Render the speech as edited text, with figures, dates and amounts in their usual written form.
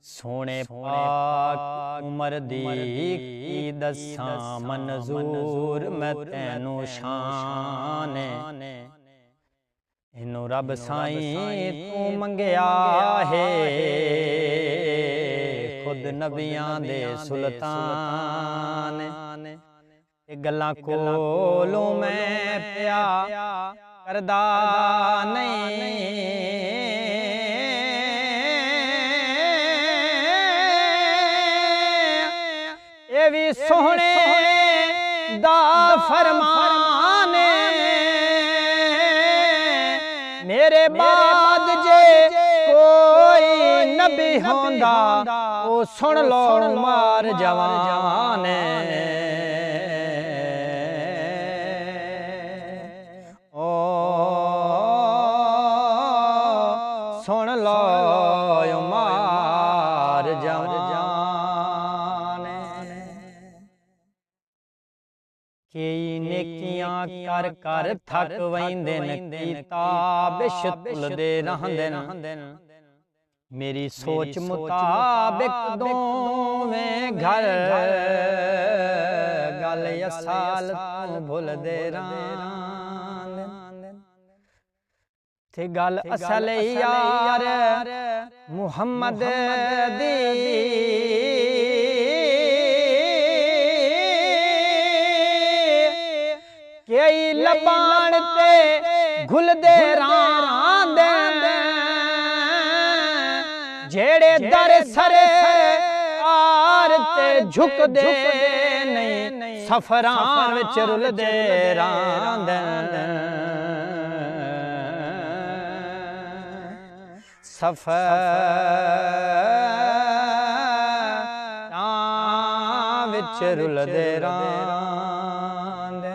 सोने पाक उमर दी की दसां मंजूर मैं तैनू शान इनू रब साईं तू मंगया है खुद नबियां दे सुल्तान गल्लां कोलों मैं प्या करदा नहीं ये भी सोहणे दा फरमान मेरे बाद जे कोई नबी होंदा ओ सुन लो मार जवान सुन लो मार जवान कई नेकियां कर कर थक वैंदे किताब तुलदे रहंदे मेरी सोच मुताबिक दोवें घर गल असाल तू भुलदे रहंदे ते गल असल यार मुहम्मद दी कई लबान ते घुलदे रांदे जेड़े दर सरे आर ते झुकदे नहीं सफरां विच रुलदे रांदे सफरां विच रुलदे रांदे